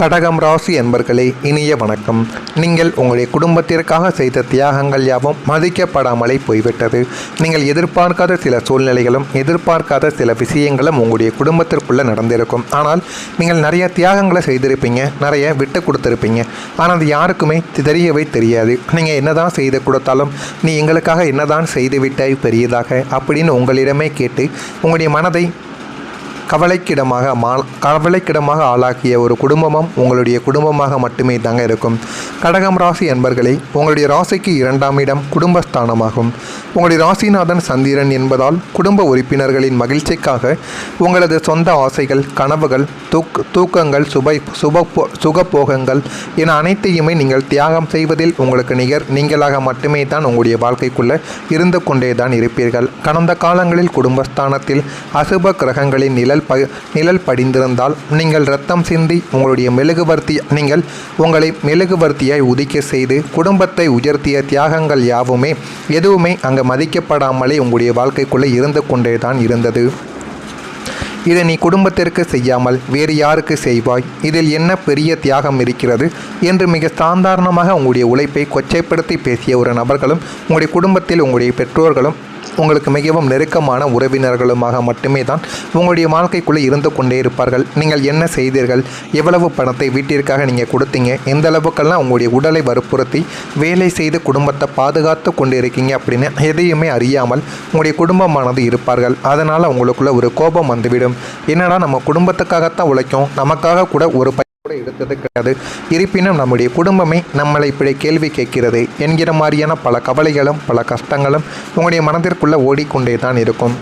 கடகம் ராசி என்பர்களே, இனிய வணக்கம். நீங்கள் உங்களுடைய குடும்பத்திற்காக செய்த தியாகங்கள் யாவும் மதிக்கப்படாமலே போய்விட்டது. நீங்கள் எதிர்பார்க்காத சில சூழ்நிலைகளும் எதிர்பார்க்காத சில விஷயங்களும் உங்களுடைய குடும்பத்திற்குள்ளே நடந்திருக்கும். ஆனால் நீங்கள் நிறைய தியாகங்களை செய்திருப்பீங்க, நிறைய விட்டு கொடுத்துருப்பீங்க. ஆனால் அது யாருக்குமே தெரியவே தெரியாது. நீங்கள் என்னதான் செய்து கொடுத்தாலும் நீ எங்களுக்காக என்னதான் செய்துவிட்டாய் பெரியதாக அப்படின்னு உங்களிடமே கேட்டு உங்களுடைய மனதை கவலைக்கிடமாக ஆளாக்கிய ஒரு குடும்பமும் உங்களுடைய குடும்பமாக மட்டுமே தாங்க இருக்கும். கடகம் ராசி என்பர்களே, உங்களுடைய ராசிக்கு 2ஆம் இடம் குடும்பஸ்தானமாகும். உங்களுடைய ராசிநாதன் சந்திரன் என்பதால் குடும்ப உறுப்பினர்களின் மகிழ்ச்சிக்காக உங்களது சொந்த ஆசைகள், கனவுகள், தூக்கங்கள், சுகபோகங்கள் என அனைத்தையுமே நீங்கள் தியாகம் செய்வதில் உங்களுக்கு நீங்களாக மட்டுமே தான் உங்களுடைய வாழ்க்கைக்குள்ளே இருந்து கொண்டே தான் இருப்பீர்கள். கடந்த காலங்களில் குடும்பஸ்தானத்தில் அசுப கிரகங்களின் நிழல் படிந்திருந்தால் நீங்கள் இரத்தம் சிந்தி உங்களை மெழுகுவர்த்தியாய் உதிக்க செய்து குடும்பத்தை உயர்த்திய தியாகங்கள் யாவுமே எதுவுமே அங்கு மதிக்கப்படாமலே உங்களுடைய வாழ்க்கைக்குள்ளே இருந்து கொண்டே தான் இருந்தது. இதை நீ குடும்பத்திற்கு செய்யாமல் வேறு யாருக்கு செய்வாய்? இதில் என்ன பெரிய தியாகம் இருக்கிறது என்று மிக சாதாரணமாக உங்களுடைய உழைப்பை கொச்சைப்படுத்தி பேசிய ஒரு நபர்களும் உங்களுடைய குடும்பத்தில் உங்களுடைய பெற்றோர்களும் உங்களுக்கு மிகவும் நெருக்கமான உறவினர்களுமாக மட்டுமே தான் உங்களுடைய வாழ்க்கைக்குள்ளே இருந்து கொண்டே இருப்பார்கள். நீங்கள் என்ன செய்தீர்கள், எவ்வளவு பணத்தை வீட்டிற்காக நீங்கள் கொடுத்தீங்க, எந்த அளவுக்கெல்லாம் உங்களுடைய உடலை வற்புறுத்தி வேலை செய்து குடும்பத்தை பாதுகாத்து கொண்டு இருக்கீங்க அப்படின்னு எதையுமே அறியாமல் உங்களுடைய குடும்பமானது இருப்பார்கள். அதனால் உங்களுக்குள்ள ஒரு கோபம் வந்துவிடும். என்னடா நம்ம குடும்பத்துக்காகத்தான் உழைக்கும், நமக்காக கூட ஒரு கூட எடுத்தது கிடையாது, இருப்பினும் நம்முடைய குடும்பமே நம்மளை இப்படி கேள்வி கேட்கிறது என்கிற மாதிரியான பல கவலைகளும் பல கஷ்டங்களும் உங்களுடைய மனதிற்குள்ளே ஓடிக்கொண்டே தான் இருக்கும்.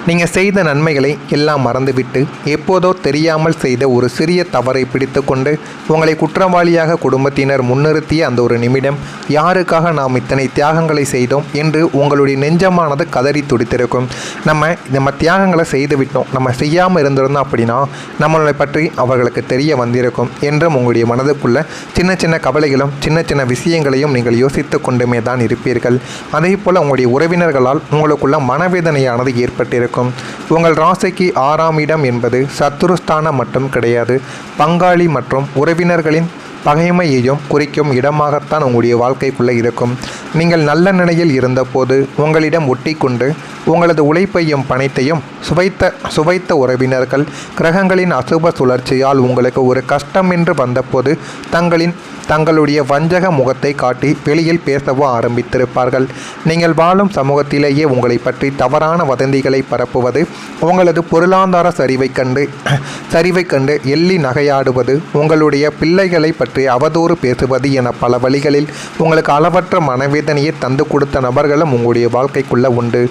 நீங்கள் செய்த நன்மைகளை எல்லாம் மறந்துவிட்டு எப்போதோ தெரியாமல் செய்த ஒரு சிறிய தவறை பிடித்து கொண்டு உங்களை குற்றவாளியாக குடும்பத்தினர் முன்னிறுத்திய அந்த ஒரு நிமிடம் யாருக்காக நாம் இத்தனை தியாகங்களை செய்தோம் என்று உங்களுடைய நெஞ்சமானது கதறி துடித்திருக்கும். நம்ம தியாகங்களை செய்து விட்டோம், நம்ம செய்யாமல் இருந்திருந்தோம் அப்படின்னா நம்மளை பற்றி அவர்களுக்கு தெரிய வந்திருக்கும் என்றும் உங்களுடைய மனதுக்குள்ள சின்ன சின்ன கவலைகளும் சின்ன சின்ன விஷயங்களையும் நீங்கள் யோசித்து கொண்டுமே தான் இருப்பீர்கள். அதே போல் உங்களுடைய உறவினர்களால் உங்களுக்குள்ள மனவேதனையானது ஏற்பட்டிருக்கும். உங்கள் ராசிக்கு 6ஆம் இடம் என்பது சத்துருஸ்தானம் மட்டும் கிடையாது, பங்காளி மற்றும் உறவினர்களின் பகைமையையும் குறிக்கும் இடமாகத்தான் உங்களுடைய வாழ்க்கைக்குள்ளே இருக்கும். நீங்கள் நல்ல நிலையில் இருந்தபோது உங்களிடம் ஒட்டி கொண்டு உங்களது உழைப்பையும் பணத்தையும் சுவைத்த உறவினர்கள் கிரகங்களின் அசுப சுழற்சியால் உங்களுக்கு ஒரு கஷ்டம் என்று வந்தபோது தங்களுடைய வஞ்சக முகத்தை காட்டி வெளியில் பேசவோ ஆரம்பித்திருப்பார்கள். நீங்கள் வாழும் சமூகத்திலேயே உங்களை பற்றி தவறான வதந்திகளை பரப்புவது, உங்களது பொருளாதார சரிவை கண்டு எள்ளி நகையாடுவது, உங்களுடைய பிள்ளைகளை பற்றி அவதூறு பேசுவது என பல வழிகளில் உங்களுக்கு அளவற்ற மனவேதனையை தந்து கொடுத்த நபர்களும் உங்களுடைய வாழ்க்கைக்குள்ள உண்டு.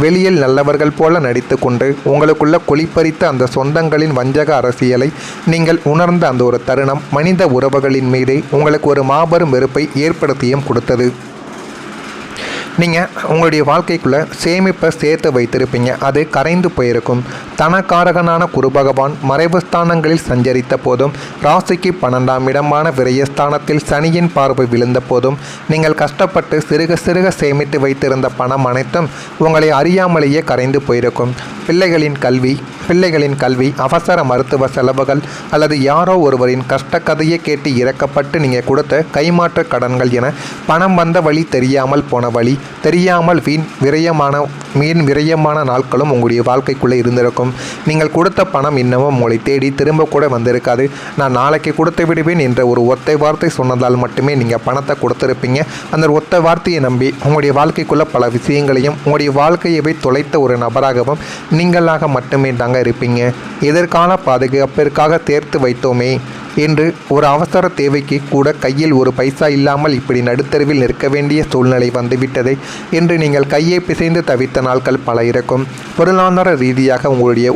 வெளியில் நல்லவர்கள் போல நடித்து கொண்டு உங்களுக்குள்ள குளிப்பறித்த அந்த சொந்தங்களின் வஞ்சக அரசியலை நீங்கள் உணர்ந்த அந்த ஒரு தருணம் மனித உறவுகளின் மீதே உங்களுக்கு ஒரு மாபெரும் வெறுப்பை ஏற்படுத்தியும் கொடுத்தது. நீங்கள் உங்களுடைய வாழ்க்கைக்குள்ளே சேமிப்பை சேர்த்து வைத்திருப்பீங்க, அது கரைந்து போயிருக்கும். தனக்காரகனான குரு பகவான் மறைவு ஸ்தானங்களில் சஞ்சரித்த போதும், ராசிக்கு 12ஆம் இடமான விரயஸ்தானத்தில் சனியின் பார்வை விழுந்த போதும் நீங்கள் கஷ்டப்பட்டு சிறுக சிறுக சேமித்து வைத்திருந்த பணம் அனைத்தும் உங்களை அறியாமலேயே கரைந்து போயிருக்கும். பிள்ளைகளின் கல்வி, அவசர மருத்துவ செலவுகள் அல்லது யாரோ ஒருவரின் கஷ்ட கதையை கேட்டு இறக்கப்பட்டு நீங்கள் கொடுத்த கைமாற்று கடன்கள் என பணம் வந்த வழி தெரியாமல் போன வழி, தெரியாமல் வீண் விரயமான நாட்களும் உங்களுடைய வாழ்க்கைக்குள்ளே இருந்திருக்கும். நீங்கள் கொடுத்த பணம் இன்னமும் உங்களை தேடி திரும்ப கூட வந்திருக்காது. நான் நாளைக்கு கொடுத்து விடுவேன் என்ற ஒரு ஒத்தை வார்த்தை சொன்னதால் மட்டுமே நீங்கள் பணத்தை கொடுத்துருப்பீங்க. அந்த ஒத்த வார்த்தையை நம்பி உங்களுடைய வாழ்க்கைக்குள்ளே பல விஷயங்களையும் உங்களுடைய வாழ்க்கையவே தொலைத்த ஒரு நபராகவும் நீங்களாக மட்டுமே தாங்க இருப்பீங்க. எதிர்கால பாதுகாப்பிற்காக சேர்த்து வைத்தோமே என்று ஒரு அவசர தேவைக்கு கூட கையில் ஒரு பைசா இல்லாமல் இப்படி நடுத்தருவில் நிற்க வேண்டிய சூழ்நிலை வந்துவிட்டது என்று நீங்கள் கையை பிசைந்து தவித்த நாட்கள் பல இருக்கும். பொருளாதார ரீதியாக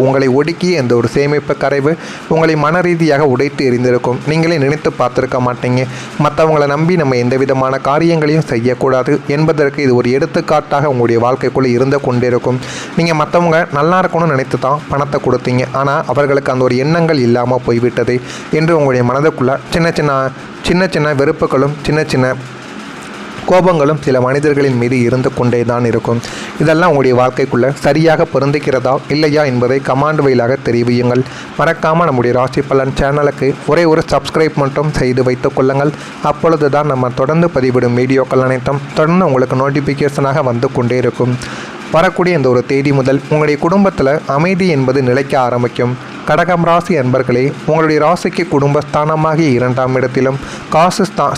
உங்களை ஒடுக்கிய எந்த ஒரு சேமிப்பு கரைவு உங்களை மன ரீதியாக உடைத்து எறிந்திருக்கும். நீங்களே நினைத்து பார்த்துருக்க மாட்டீங்க. மற்றவங்களை நம்பி நம்ம எந்த விதமான காரியங்களையும் செய்யக்கூடாது என்பதற்கு இது ஒரு எடுத்துக்காட்டாக உங்களுடைய வாழ்க்கைக்குள்ளே இருந்து கொண்டிருக்கும். நீங்கள் மற்றவங்க நல்லா இருக்கணும்னு நினைத்து தான் பணத்தை கொடுத்தீங்க, ஆனால் அவர்களுக்கு அந்த ஒரு எண்ணங்கள் இல்லாமல் போய்விட்டது என்று உங்களுடைய மனதுக்குள்ள சின்ன சின்ன வெறுப்புகளும் சின்ன சின்ன கோபங்களும் சில மனிதர்களின் மீது இருந்து கொண்டே தான் இருக்கும். இதெல்லாம் உங்களுடைய வாழ்க்கைக்குள்ளே சரியாக பொருந்துகிறதா இல்லையா என்பதை கமெண்ட் வாயிலாக தெரிவியுங்கள். மறக்காமல் நம்முடைய ராசி பலன் சேனலுக்கு ஒரே ஒரு சப்ஸ்கிரைப் மட்டும் செய்து வைத்துக் கொள்ளுங்கள். அப்பொழுது தான் நம்ம தொடர்ந்து பதிவிடும் வீடியோக்கள் அனைத்தும் தொடர்ந்து உங்களுக்கு நோட்டிஃபிகேஷனாக வந்து கொண்டே இருக்கும். வரக்கூடிய இந்த ஒரு தேதி முதல் உங்களுடைய குடும்பத்தில் அமைதி என்பது நிலைக்க ஆரம்பிக்கும். கடகம் ராசி அன்பர்களே, உங்களுடைய ராசிக்கு குடும்பஸ்தானமாகிய 2ஆம் இடத்திலும்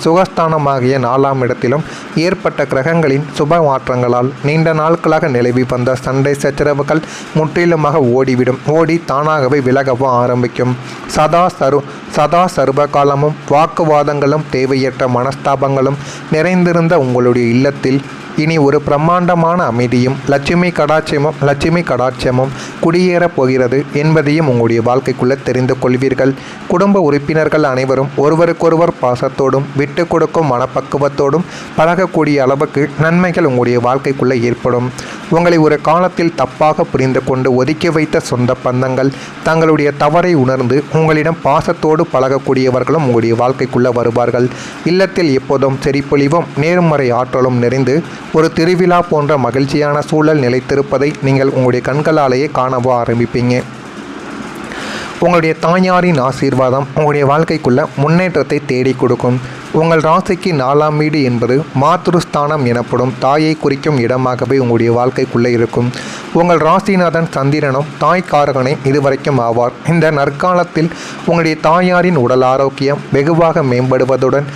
சுகஸ்தானமாகிய 4ஆம் இடத்திலும் ஏற்பட்ட கிரகங்களின் சுப மாற்றங்களால் நீண்ட நாட்களாக நிலவி வந்த சண்டை சச்சரவுகள் முற்றிலுமாக ஓடி தானாகவே விலகவும் ஆரம்பிக்கும். சதா சர்வ காலமும் வாக்குவாதங்களும் தேவையற்ற மனஸ்தாபங்களும் நிறைந்திருந்த உங்களுடைய இல்லத்தில் இனி ஒரு பிரம்மாண்டமான அமைதியும் லட்சுமி கடாட்சியமும் குடியேறப் போகிறது என்பதையும் உங்களுடைய வாழ்க்கைக்குள்ளே தெரிந்து கொள்வீர்கள். குடும்ப உறுப்பினர்கள் அனைவரும் ஒருவருக்கொருவர் பாசத்தோடும் விட்டு கொடுக்கும் மனப்பக்குவத்தோடும் பழகக்கூடிய அளவுக்கு நன்மைகள் உங்களுடைய வாழ்க்கைக்குள்ளே ஏற்படும். உங்களை ஒரு காலத்தில் தப்பாக புரிந்து கொண்டு ஒதுக்கி வைத்த சொந்த பந்தங்கள் தங்களுடைய தவறை உணர்ந்து உங்களிடம் பாசத்தோடு பழகக்கூடியவர்களும் உங்களுடைய வாழ்க்கைக்குள்ளே வருவார்கள். இல்லத்தில் எப்போதும் செறிப்பொழிவும் நேர்மறை ஆற்றலும் நிறைந்து ஒரு திருவிழா போன்ற மகிழ்ச்சியான சூழல் நிலைத்திருப்பதை நீங்கள் உங்களுடைய கண்களாலேயே காணவோ ஆரம்பிப்பீங்க. உங்களுடைய தாயாரின் ஆசீர்வாதம் உங்களுடைய வாழ்க்கைக்குள்ள முன்னேற்றத்தை தேடி கொடுக்கும். உங்கள் ராசிக்கு 4ஆம் வீடு என்பது மாத்ருஸ்தானம் எனப்படும் தாயை குறிக்கும் இடமாகவே உங்களுடைய வாழ்க்கைக்குள்ளே இருக்கும். உங்கள் ராசிநாதன் சந்திரனும் தாய்க்காரகனை இதுவரைக்கும் ஆவார். இந்த நற்காலத்தில் உங்களுடைய தாயாரின் உடல் ஆரோக்கியம் வெகுவாக மேம்படுவதுடன்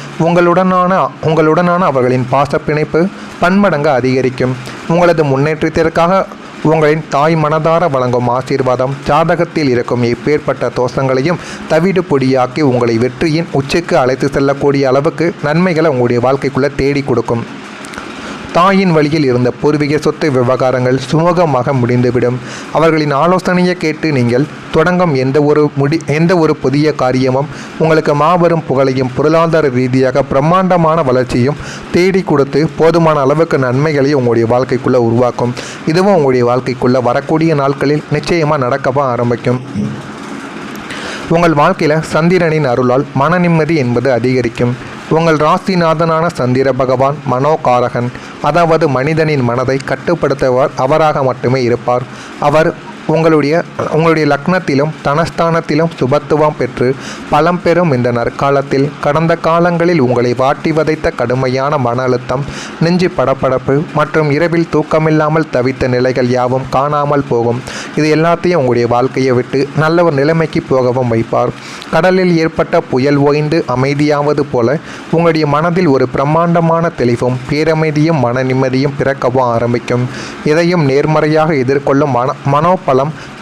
உங்களுடனான அவர்களின் பாசப்பிணைப்பு பன்மடங்கு அதிகரிக்கும். உங்களது முன்னேற்றத்திற்காக உங்களின் தாய் மனதார வழங்கும் ஆசீர்வாதம் ஜாதகத்தில் இருக்கும் எப்பேற்பட்ட தோஷங்களையும் தவிடு பொடியாக்கி உங்களை வெற்றியின் உச்சிக்கு அழைத்து செல்லக்கூடிய அளவுக்கு நன்மைகளை உங்களுடைய வாழ்க்கைக்குள்ளே தேடி கொடுக்கும். தாயின் வழியில் இருந்த பூர்வீக சொத்து விவகாரங்கள் சுமூகமாக முடிந்துவிடும். அவர்களின் ஆலோசனையை கேட்டு நீங்கள் தொடங்கும் எந்த ஒரு புதிய காரியமும் உங்களுக்கு மாபெரும் புகழையும் பொருளாதார ரீதியாக பிரம்மாண்டமான வளர்ச்சியும் தேடி கொடுத்து போதுமான அளவுக்கு நன்மைகளையும் உங்களுடைய வாழ்க்கைக்குள்ளே உருவாக்கும். இதுவும் உங்களுடைய வாழ்க்கைக்குள்ளே வரக்கூடிய நாட்களில் நிச்சயமாக நடக்கவும் ஆரம்பிக்கும். உங்கள் வாழ்க்கையில் சந்திரனின் அருளால் மன நிம்மதி என்பது அதிகரிக்கும். உங்கள் ராசிநாதனான சந்திர பகவான் மனோகாரகன், அதாவது மனிதனின் மனதை கட்டுப்படுத்துவர் அவராக மட்டுமே இருப்பார். அவர் உங்களுடைய லக்னத்திலும் தனஸ்தானத்திலும் சுபத்துவம் பெற்று பலம் பெறும் இந்த நற்காலத்தில் கடந்த காலங்களில் உங்களை வாட்டி வதைத்த கடுமையான மன அழுத்தம், நெஞ்சு படப்படப்பு மற்றும் இரவில் தூக்கமில்லாமல் தவித்த நிலைகள் யாவும் காணாமல் போகும். இது எல்லாத்தையும் உங்களுடைய வாழ்க்கையை விட்டு நல்ல ஒரு நிலைமைக்கு போகவும் வைப்பார். கடலில் ஏற்பட்ட புயல் ஓய்ந்து அமைதியாவது போல உங்களுடைய மனதில் ஒரு பிரம்மாண்டமான தெளிவும் பேரமைதியும் மன நிம்மதியும் பிறக்கவும் ஆரம்பிக்கும். இதையும் நேர்மறையாக எதிர்கொள்ளும் மனோபலம்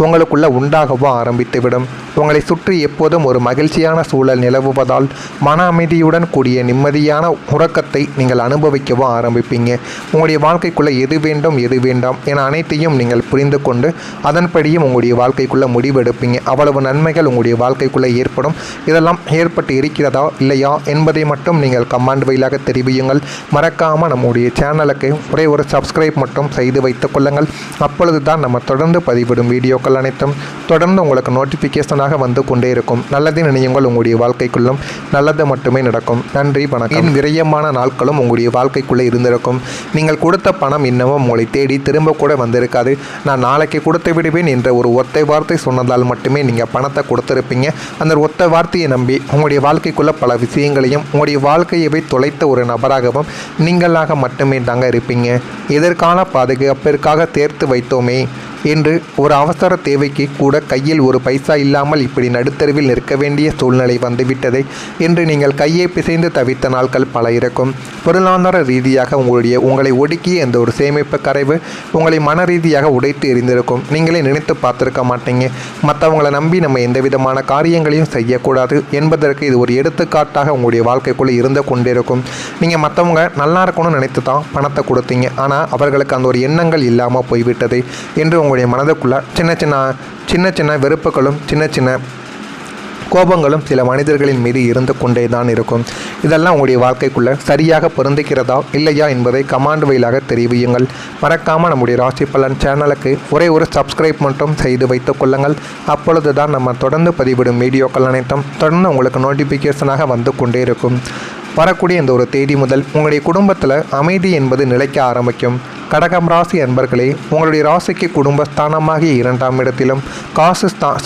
உங்களுக்குள்ள உண்டாகவும் ஆரம்பித்துவிடும். உங்களை சுற்றி எப்போதும் ஒரு மகிழ்ச்சியான சூழல் நிலவுவதால் மன அமைதியுடன் கூடிய நிம்மதியான உறக்கத்தை நீங்கள் அனுபவிக்கவும் ஆரம்பிப்பீங்க. உங்களுடைய வாழ்க்கைக்குள்ளே எது வேண்டும் எது வேண்டாம் என அனைத்தையும் நீங்கள் புரிந்து கொண்டு அதன்படியும் உங்களுடைய வாழ்க்கைக்குள்ளே முடிவெடுப்பீங்க. அவ்வளவு நன்மைகள் உங்களுடைய வாழ்க்கைக்குள்ளே ஏற்படும். இதெல்லாம் ஏற்பட்டு இருக்கிறதா இல்லையா என்பதை மட்டும் நீங்கள் கமெண்ட் வாயிலாக தெரிவியுங்கள். மறக்காமல் நம்முடைய சேனலுக்கு ஒரே ஒரு சப்ஸ்கிரைப் மட்டும் செய்து வைத்துக் கொள்ளுங்கள். அப்பொழுது தான் நம்ம தொடர்ந்து பதிவிடும் வீடியோக்கள் அனைத்தும் தொடர்ந்து உங்களுக்கு நோட்டிஃபிகேஷனாக வந்து கொண்டே இருக்கும். நல்லது நினையுங்கள், உங்களுடைய வாழ்க்கைக்குள்ளும் நல்லது மட்டுமே நடக்கும். நன்றி, வணக்கம். விரயமான நாட்களும் உங்களுடைய வாழ்க்கைக்குள்ளே இருந்திருக்கும். நீங்கள் கொடுத்த பணம் இன்னமும் உங்களை தேடி திரும்ப கூட வந்திருக்காது. நான் நாளைக்கு கொடுத்து விடுவேன் என்ற ஒரு ஒத்தை வார்த்தை சொன்னதால் மட்டுமே நீங்கள் பணத்தை கொடுத்துருப்பீங்க. அந்த ஒத்த வார்த்தையை நம்பி உங்களுடைய வாழ்க்கைக்குள்ளே பல விஷயங்களையும் உங்களுடைய வாழ்க்கையவை தொலைத்த ஒரு நபராகவும் நீங்களாக மட்டுமே தாங்க இருப்பீங்க. எதிர்கால பாதுகாப்பிற்காக சேர்த்து வைத்தோமே என்று ஒரு அவசர தேவைக்கு கூட கையில் ஒரு பைசா இல்லாமல் இப்படி நடுத்தருவில் நிற்க வேண்டிய சூழ்நிலை வந்துவிட்டது என்று நீங்கள் கையை பிசைந்து தவித்த நாட்கள் பல இருக்கும். பொருளாதார ரீதியாக உங்களை ஒடுக்கிய எந்த ஒரு சேமிப்பு கரைவு உங்களை மன ரீதியாக உடைத்து எறிந்திருக்கும். நீங்களே நினைத்து பார்த்துருக்க மாட்டீங்க. மற்றவங்களை நம்பி நம்ம எந்த விதமான காரியங்களையும் செய்யக்கூடாது என்பதற்கு இது ஒரு எடுத்துக்காட்டாக உங்களுடைய வாழ்க்கைக்குள்ளே இருந்து கொண்டிருக்கும். நீங்கள் மற்றவங்க நல்லா இருக்கணும்னு நினைத்து தான் பணத்தை கொடுத்தீங்க. ஆனால் அவர்களுக்கு அந்த ஒரு எண்ணங்கள் இல்லாமல் போய்விட்டது என்று உங்களுடைய மனதுக்குள்ள சின்ன சின்ன வெறுப்புகளும் சின்ன கோபங்களும் சில மனிதர்களின் மீது இருந்து கொண்டே தான் இருக்கும். இதெல்லாம் உங்களுடைய வாழ்க்கைக்குள்ளே சரியாக பொருந்துகிறதா இல்லையா என்பதை கமெண்ட் வாயிலாக தெரிவியுங்கள். மறக்காமல் நம்முடைய ராசி பலன் சேனலுக்கு ஒரே ஒரு சப்ஸ்கிரைப் மட்டும் செய்து வைத்துக் கொள்ளுங்கள். அப்பொழுது தான் நம்ம தொடர்ந்து பதிவிடும் வீடியோக்கள் அனைத்தும் தொடர்ந்து உங்களுக்கு நோட்டிஃபிகேஷனாக வந்து கொண்டே இருக்கும். வரக்கூடிய இந்த ஒரு தேதி முதல் உங்களுடைய குடும்பத்தில் அமைதி என்பது நிலைக்க ஆரம்பிக்கும். கடகம் ராசி அன்பர்களே, உங்களுடைய ராசிக்கு குடும்பஸ்தானமாகிய 2ஆம் இடத்திலும்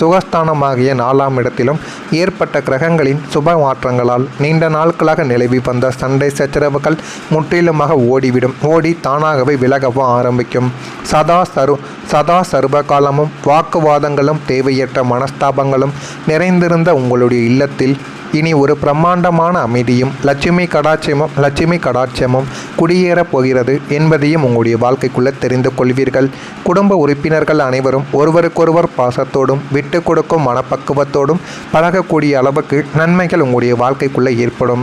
சுகஸ்தானமாகிய 4ஆம் இடத்திலும் ஏற்பட்ட கிரகங்களின் சுப மாற்றங்களால் நீண்ட நாட்களாக நிலவி வந்த சண்டை சச்சரவுகள் முற்றிலுமாக ஓடி தானாகவே விலகவும் ஆரம்பிக்கும். சதா சர்வ காலமும் வாக்குவாதங்களும் தேவையற்ற மனஸ்தாபங்களும் நிறைந்திருந்த உங்களுடைய இல்லத்தில் இனி ஒரு பிரம்மாண்டமான அமைதியும் லட்சுமி கடாட்சமும் குடியேறப் போகிறது என்பதையும் உங்களுடைய வாழ்க்கைக்குள்ளே தெரிந்து கொள்வீர்கள். குடும்ப உறுப்பினர்கள் அனைவரும் ஒருவருக்கொருவர் பாசத்தோடும் விட்டு கொடுக்கும் மனப்பக்குவத்தோடும் பழகக்கூடிய அளவுக்கு நன்மைகள் உங்களுடைய வாழ்க்கைக்குள்ளே ஏற்படும்.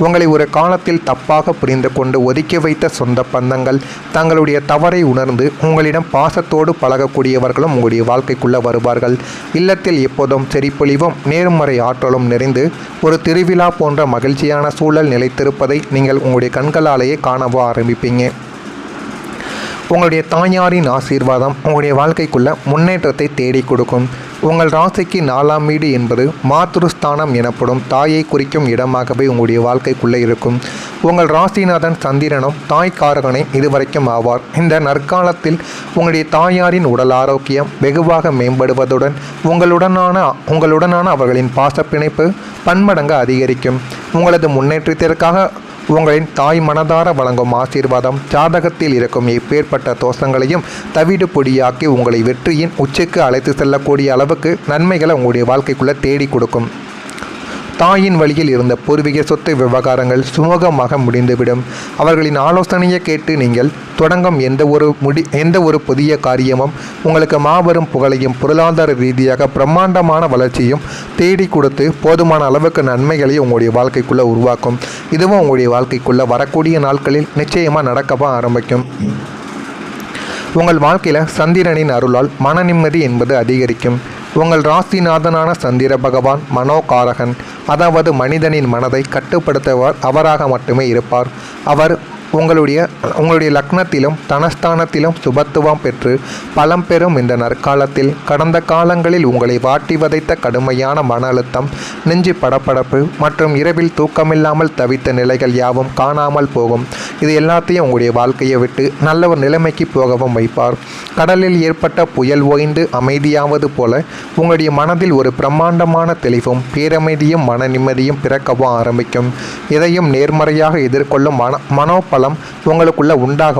உங்களை ஒரு காலத்தில் தப்பாக புரிந்து கொண்டு ஒதுக்கி வைத்த சொந்த பந்தங்கள் தங்களுடைய தவறை உணர்ந்து உங்களிடம் பாசத்தோடு பழகக்கூடியவர்களும் உங்களுடைய வாழ்க்கைக்குள்ளே வருவார்கள். இல்லத்தில் எப்போதும் செறிப்பொழிவும் நேர்மறை ஆற்றலும் நிறைந்து ஒரு திருவிழா போன்ற மகிழ்ச்சியான சூழல் நிலைத்திருப்பதை நீங்கள் உங்களுடைய கண்களாலேயே காணவோ ஆரம்பிப்பீங்க. உங்களுடைய தாயாரின் ஆசீர்வாதம் உங்களுடைய வாழ்க்கைக்குள்ள முன்னேற்றத்தை தேடி கொடுக்கும். உங்கள் ராசிக்கு 4ஆம் வீடு என்பது மாத்ருஸ்தானம் எனப்படும் தாயை குறிக்கும் இடமாகவே உங்களுடைய வாழ்க்கைக்குள்ளே இருக்கும். உங்கள் ராசிநாதன் சந்திரனும் தாய்க்காரகனை இதுவரைக்கும் ஆவார். இந்த நற்காலத்தில் உங்களுடைய தாயாரின் உடல் ஆரோக்கியம் வெகுவாக மேம்படுவதுடன் உங்களுடனான அவர்களின் பாசப்பிணைப்பு பன்மடங்கு அதிகரிக்கும். உங்களது முன்னேற்றத்திற்காக உங்களின் தாய் மனதார வழங்கும் ஆசீர்வாதம் ஜாதகத்தில் இருக்கும் எப்பேற்பட்ட தோஷங்களையும் தவிடு பொடியாக்கி உங்களை வெற்றியின் உச்சிக்கு அழைத்து செல்லக்கூடிய அளவுக்கு நன்மைகளை உங்களுடைய வாழ்க்கைக்குள்ளே தேடி கொடுக்கும். தாயின் வழியில் இருந்த பூர்வீக சொத்து விவகாரங்கள் சுமூகமாக முடிந்துவிடும். அவர்களின் ஆலோசனையை கேட்டு நீங்கள் தொடங்கும் எந்த ஒரு புதிய காரியமும் உங்களுக்கு மாபெரும் புகழையும் பொருளாதார ரீதியாக பிரம்மாண்டமான வளர்ச்சியும் தேடி கொடுத்து போதுமான அளவுக்கு நன்மைகளையும் உங்களுடைய வாழ்க்கைக்குள்ளே உருவாக்கும். இதுவும் உங்களுடைய வாழ்க்கைக்குள்ளே வரக்கூடிய நாட்களில் நிச்சயமாக நடக்கவும் ஆரம்பிக்கும். உங்கள் வாழ்க்கையில் சந்திரனின் அருளால் மன நிம்மதி என்பது அதிகரிக்கும். உங்கள் ராசிநாதனான சந்திர பகவான் மனோகாரகன், அதாவது மனிதனின் மனதை கட்டுப்படுத்துவார் அவராக மட்டுமே இருப்பார். அவர் உங்களுடைய லக்னத்திலும் தனஸ்தானத்திலும் சுபத்துவம் பெற்று பலம் பெறும் இந்த நற்காலத்தில் கடந்த காலங்களில் உங்களை வாட்டி வதைத்த கடுமையான மன அழுத்தம், நெஞ்சு படப்படப்பு மற்றும் இரவில் தூக்கமில்லாமல் தவித்த நிலைகள் யாவும் காணாமல் போகும். இது எல்லாத்தையும் உங்களுடைய வாழ்க்கையை விட்டு நல்ல ஒரு நிலைமைக்கு போகவும் வைப்பார். கடலில் ஏற்பட்ட புயல் ஓய்ந்து அமைதியாவது போல உங்களுடைய மனதில் ஒரு பிரம்மாண்டமான தெளிவும் பேரமைதியும் மன நிம்மதியும் பிறக்கவும் ஆரம்பிக்கும். இதையும் நேர்மறையாக எதிர்கொள்ளும் மனோபலம் உங்களுக்குள்ள உண்டாக